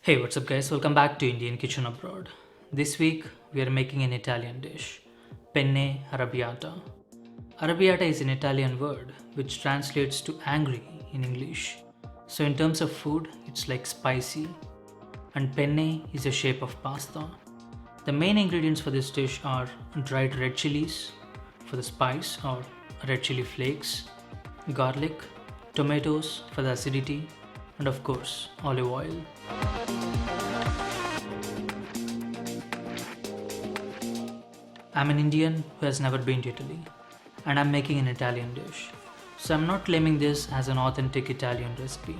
Hey, what's up, guys? Welcome back to Indian Kitchen Abroad. This week we are making an Italian dish, penne arrabbiata. Arrabbiata is an Italian word which translates to angry in English. So, in terms of food, it's like spicy, and penne is a shape of pasta. The main ingredients for this dish are dried red chilies for the spice or red chili flakes, garlic, tomatoes for the acidity, and of course, olive oil. I'm an Indian who has never been to Italy, and I'm making an Italian dish. So I'm not claiming this as an authentic Italian recipe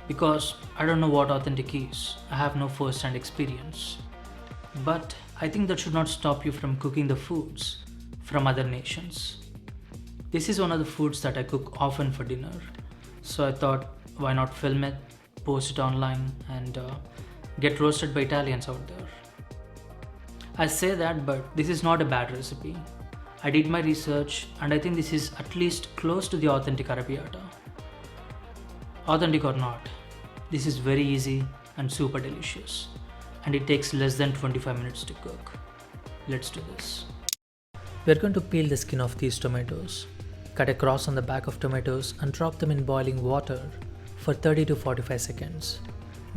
because I don't know what authentic is. I have no first hand experience. But I think that should not stop you from cooking the foods from other nations. This is one of the foods that I cook often for dinner. So I thought, why not film it, post it online, and get roasted by Italians out there. I say that, but this is not a bad recipe. I did my research and I think this is at least close to the authentic arrabbiata. Authentic or not, this is very easy and super delicious. And it takes less than 25 minutes to cook. Let's do this. We're going to peel the skin off these tomatoes. Cut a cross on the back of tomatoes and drop them in boiling water for 30 to 45 seconds.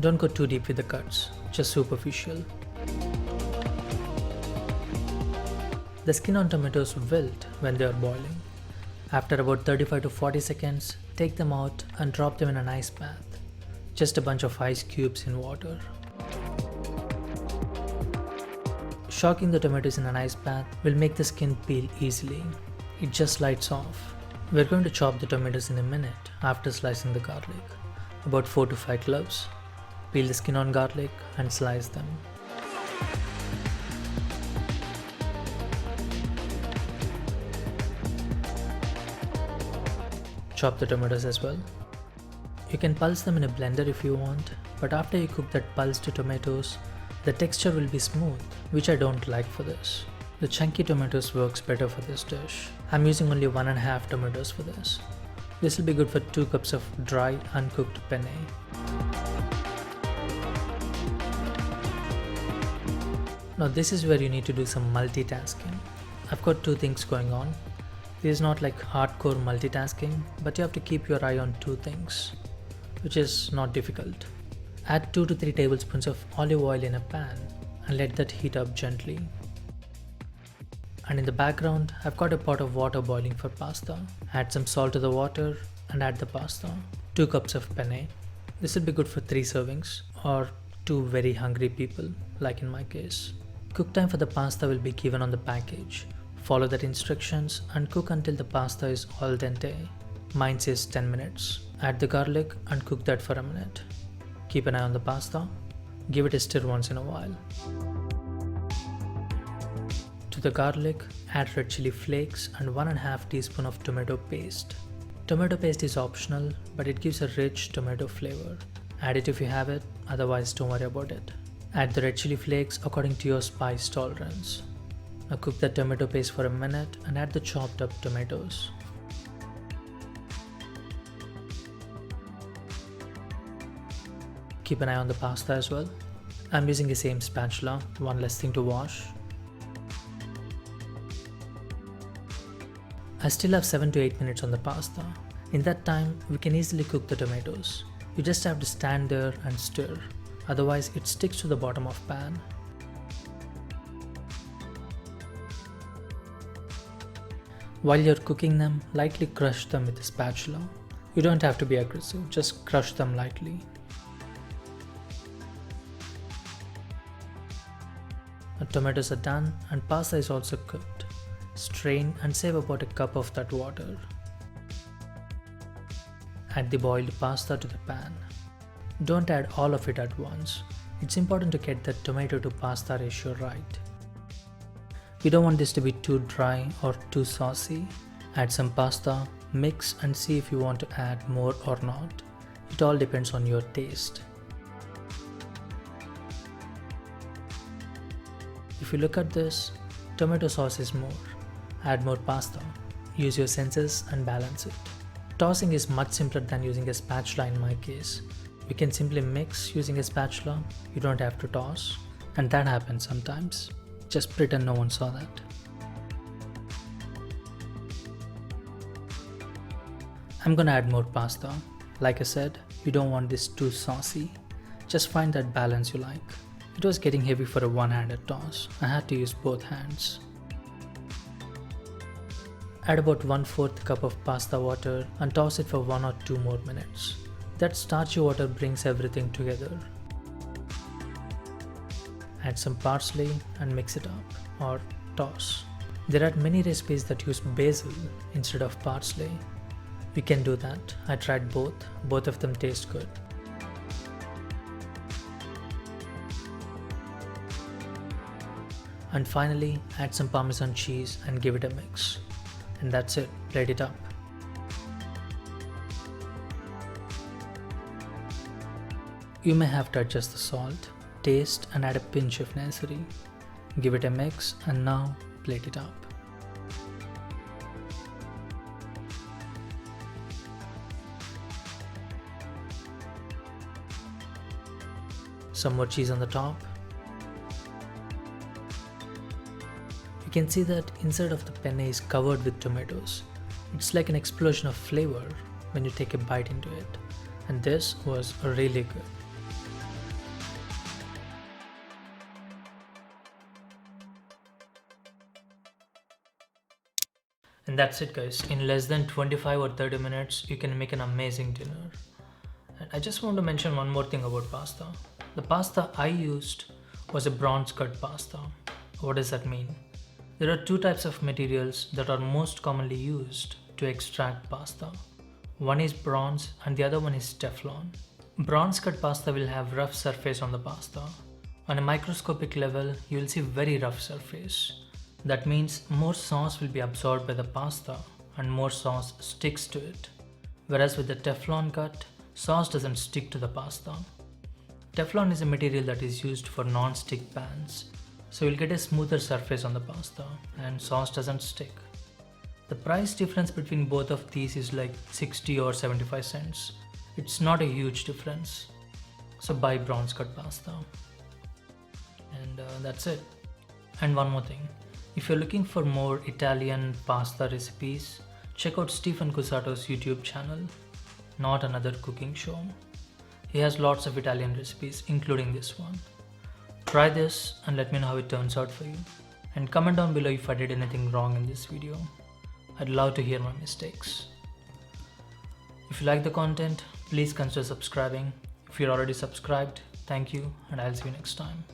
Don't go too deep with the cuts, just superficial. The skin on tomatoes wilt when they are boiling. After about 35 to 40 seconds, take them out and drop them in an ice bath. Just a bunch of ice cubes in water. Shocking the tomatoes in an ice bath will make the skin peel easily. It just slides off. We're going to chop the tomatoes in a minute after slicing the garlic. About 4 to 5 cloves. Peel the skin on garlic and slice them. Chop the tomatoes as well. You can pulse them in a blender if you want, but after you cook that pulsed tomatoes, the texture will be smooth, which I don't like for this. The chunky tomatoes works better for this dish. I'm using only 1.5 tomatoes for this. This will be good for 2 cups of dry, uncooked penne. Now this is where you need to do some multitasking. I've got 2 things going on. This is not like hardcore multitasking, but you have to keep your eye on 2 things, which is not difficult. Add 2 to 3 tablespoons of olive oil in a pan and let that heat up gently. And in the background, I've got a pot of water boiling for pasta. Add some salt to the water and add the pasta. 2 cups of penne. This will be good for 3 servings or 2 very hungry people, like in my case. Cook time for the pasta will be given on the package. Follow that instructions and cook until the pasta is al dente. Mine says 10 minutes. Add the garlic and cook that for a minute. Keep an eye on the pasta. Give it a stir once in a while. To the garlic, add red chili flakes and 1.5 teaspoon of tomato paste. Tomato paste is optional, but it gives a rich tomato flavor. Add it if you have it, otherwise don't worry about it. Add the red chili flakes according to your spice tolerance. Now cook the tomato paste for a minute and add the chopped up tomatoes. Keep an eye on the pasta as well. I'm using the same spatula, one less thing to wash. I still have 7 to 8 minutes on the pasta. In that time, we can easily cook the tomatoes. You just have to stand there and stir, otherwise it sticks to the bottom of pan. While you're cooking them, lightly crush them with a spatula. You don't have to be aggressive, just crush them lightly. The tomatoes are done and pasta is also cooked. Strain and save about a cup of that water. Add the boiled pasta to the pan. Don't add all of it at once. It's important to get the tomato to pasta ratio right. You don't want this to be too dry or too saucy. Add some pasta, mix and see if you want to add more or not. It all depends on your taste. If you look at this, tomato sauce is more. Add more pasta. Use your senses and balance it. Tossing is much simpler than using a spatula in my case. We can simply mix using a spatula, you don't have to toss, and that happens sometimes. Just pretend no one saw that. I'm gonna add more pasta. Like I said, you don't want this too saucy. Just find that balance you like. It was getting heavy for a one-handed toss. I had to use both hands. Add about 1/4 cup of pasta water and toss it for 1 or 2 more minutes. That starchy water brings everything together. Add some parsley and mix it up or toss. There are many recipes that use basil instead of parsley. We can do that. I tried both of them taste good. And finally, add some Parmesan cheese and give it a mix. And that's it, plate it up. You may have to adjust the salt, taste and add a pinch if necessary. Give it a mix and now plate it up. Some more cheese on the top. You can see that inside of the penne is covered with tomatoes. It's like an explosion of flavor when you take a bite into it. And this was really good. And that's it guys, in less than 25 or 30 minutes you can make an amazing dinner. And I just want to mention one more thing about pasta. The pasta I used was a bronze cut pasta. What does that mean? There are 2 types of materials that are most commonly used to extract pasta. One is bronze and the other one is Teflon. Bronze cut pasta will have rough surface on the pasta. On a microscopic level, you will see very rough surface. That means more sauce will be absorbed by the pasta and more sauce sticks to it. Whereas with the Teflon cut, sauce doesn't stick to the pasta. Teflon is a material that is used for non-stick pans, so you'll get a smoother surface on the pasta and sauce doesn't stick. The price difference between both of these is like 60 or 75 cents. It's not a huge difference. So buy bronze cut pasta. And that's it. And one more thing. If you're looking for more Italian pasta recipes, check out Stephen Cusato's YouTube channel, Not Another Cooking Show. He has lots of Italian recipes, including this one. Try this and let me know how it turns out for you. And comment down below if I did anything wrong in this video. I'd love to hear my mistakes. If you like the content, please consider subscribing. If you're already subscribed, thank you and I'll see you next time.